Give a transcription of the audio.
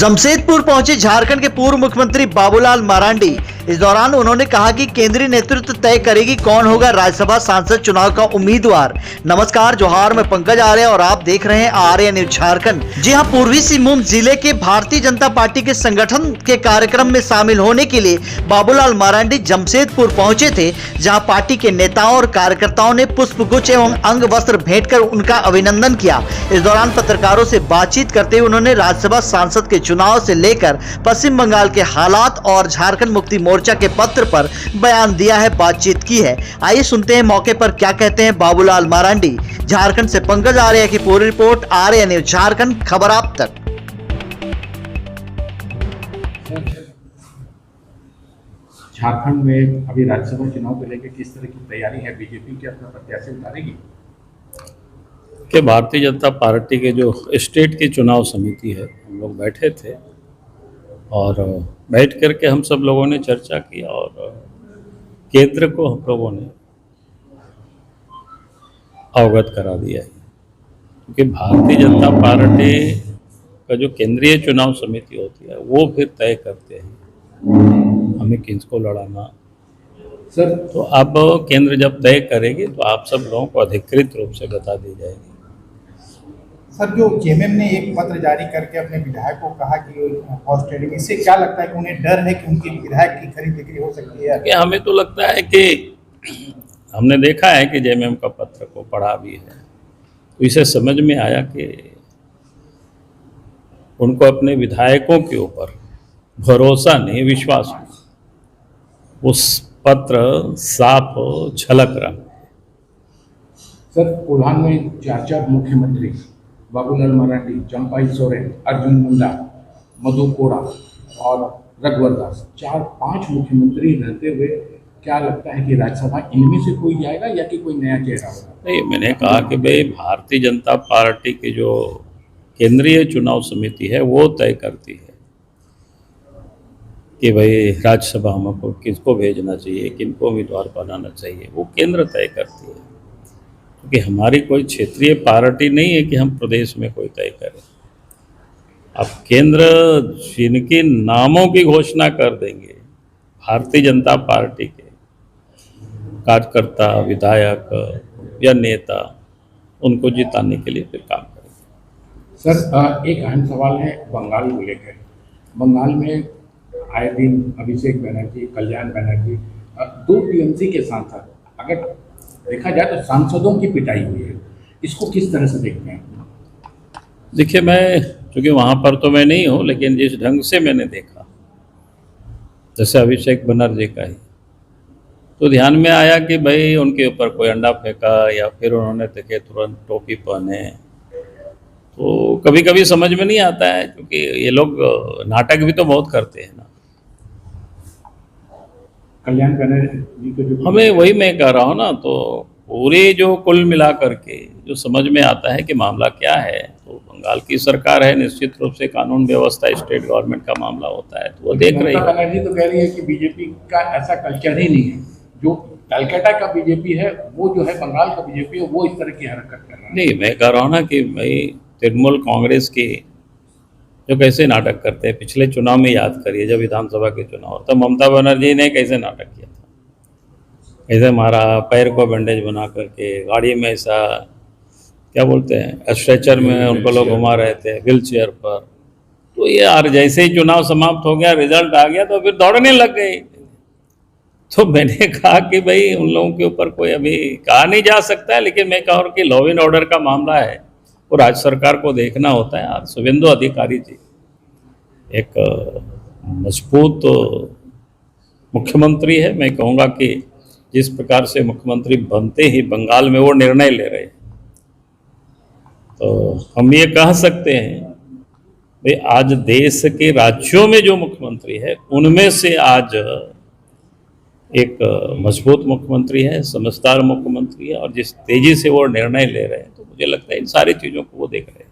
जमशेदपुर पहुंचे झारखंड के पूर्व मुख्यमंत्री बाबूलाल मरांडी। इस दौरान उन्होंने कहा कि केंद्रीय नेतृत्व तय करेगी कौन होगा राज्यसभा सांसद चुनाव का उम्मीदवार। नमस्कार, जोहार, मैं पंकज आर्य और आप देख रहे हैं आर्य न्यूज झारखंड। जी हां, पूर्वी सिंहभूम जिले के भारतीय जनता पार्टी के संगठन के कार्यक्रम में शामिल होने के लिए बाबूलाल मरांडी जमशेदपुर पहुंचे थे, जहां पार्टी के नेताओं और कार्यकर्ताओं ने पुष्पगुच्छ एवं अंग वस्त्र भेंट कर उनका अभिनंदन किया। इस दौरान पत्रकारों से बातचीत करते हुए उन्होंने राज्यसभा सांसद के चुनाव से लेकर पश्चिम बंगाल के हालात और झारखंड मुक्ति मोर्चा के पत्र पर बयान दिया है, बातचीत की है। आइए सुनते हैं मौके पर क्या कहते हैं बाबूलाल मरांडी। झारखंड से पंकज आर्य की पूरी रिपोर्ट, आर्य न्यूज झारखंड, खबर आप तक। झारखंड में अभी राज्यसभा चुनाव को लेकर किस तरह की तैयारी है? बीजेपी के अपना प्रत्याशी उतारेगी कि भारतीय जनता पार्टी के जो स्टेट की चुनाव समिति है, हम लोग बैठे थे और बैठ करके हम सब लोगों ने चर्चा की और केंद्र को हम लोगों ने अवगत करा दिया है, क्योंकि भारतीय जनता पार्टी का जो केंद्रीय चुनाव समिति होती है वो फिर तय करते हैं हमें किसको लड़ाना। सर, तो अब केंद्र जब तय करेगी तो आप सब लोगों को अधिकृत रूप से बता दी जाएगी। सर, जो जेएमएम ने एक पत्र जारी करके अपने विधायक को कहा कि हॉर्स ट्रेडिंग, इससे क्या लगता है कि उन्हें डर है कि उनकी विधायक की खरीद बिक्री हो सकती है? कि हमें तो लगता है कि हमने देखा है कि जेएमएम का पत्र को पढ़ा भी है, तो इसे समझ में आया कि उनको अपने विधायकों के ऊपर भरोसा नहीं, विश्वास नहीं। उस पत्र साफ झलक रहा। सर, कोल्हान में चार मुख्यमंत्री बाबूलाल मरांडी, चंपाई सोरेन, अर्जुन मुंडा, मधु कोड़ा और रघुवर दास, 4-5 मुख्यमंत्री रहते हुए क्या लगता है कि राज्यसभा इनमें से कोई जाएगा या कि कोई नया चेहरा होगा? नहीं, मैंने कहा कि भाई भारतीय जनता पार्टी की जो केंद्रीय चुनाव समिति है वो तय करती है कि भाई राज्यसभा हमको किसको भेजना चाहिए, किनको उम्मीदवार बनाना चाहिए, वो केंद्र तय करती है। क्योंकि हमारी कोई क्षेत्रीय पार्टी नहीं है कि हम प्रदेश में कोई तय करें। अब केंद्र जिनके नामों की घोषणा कर देंगे, भारतीय जनता पार्टी के कार्यकर्ता, विधायक या नेता, उनको जिताने के लिए फिर काम करेंगे। सर, एक अहम सवाल है बंगाल को लेकर। बंगाल में आए दिन अभिषेक बनर्जी, कल्याण बनर्जी, 2 टीएमसी के सांसद, अगर देखा जाए तो सांसदों की पिटाई हुई है, इसको किस तरह से देखते हैं? देखिए, मैं चूँकि वहाँ पर तो मैं नहीं हूँ, लेकिन जिस ढंग से मैंने देखा, जैसे अभिषेक बनर्जी का ही, तो ध्यान में आया कि भाई उनके ऊपर कोई अंडा फेंका या फिर उन्होंने देखे तुरंत टोपी पहने, तो कभी कभी समझ में नहीं आता है, क्योंकि ये लोग नाटक भी तो बहुत करते हैं ना। कल्याण बनर्जी को जो हमें वही मैं कह रहा हूँ ना, तो पूरे जो कुल मिला करके जो समझ में आता है कि मामला क्या है, तो बंगाल की सरकार है, निश्चित रूप से कानून व्यवस्था स्टेट गवर्नमेंट का मामला होता है, तो वो देख रही है। बनर्जी तो कह रही है कि बीजेपी का ऐसा कल्चर ही नहीं है, जो कलकत्ता का बीजेपी है वो जो है बंगाल का बीजेपी है, वो इस तरह की हरकत कर रहा है। नहीं, मैं कह रहा हूँ ना कि भाई तृणमूल कांग्रेस की जो कैसे नाटक करते हैं, पिछले चुनाव में याद करिए, जब विधानसभा के चुनाव, तब ममता बनर्जी ने कैसे नाटक किया था, कैसे मारा, पैर को बैंडेज बना करके, गाड़ी में ऐसा क्या बोलते हैं, स्ट्रेचर में उनको लोग घुमा रहे थे, व्हील चेयर पर। तो ये यार, जैसे ही चुनाव समाप्त हो गया, रिजल्ट आ गया, तो फिर दौड़ने लग गई। तो मैंने कहा कि भाई उन लोगों के ऊपर कोई अभी कहा नहीं जा सकता है, लेकिन मैं कह रहा हूँ कि लॉ एंड ऑर्डर का मामला है, वो राज्य सरकार को देखना होता है। और शुभेंदु अधिकारी जी एक मजबूत मुख्यमंत्री है। मैं कहूँगा कि जिस प्रकार से मुख्यमंत्री बनते ही बंगाल में वो निर्णय ले रहे हैं, तो हम ये कह सकते हैं भाई आज देश के राज्यों में जो मुख्यमंत्री है उनमें से आज एक मजबूत मुख्यमंत्री है, समझदार मुख्यमंत्री है, और जिस तेजी से वो निर्णय ले रहे हैं, तो मुझे लगता है इन सारी चीज़ों को वो देख रहे हैं।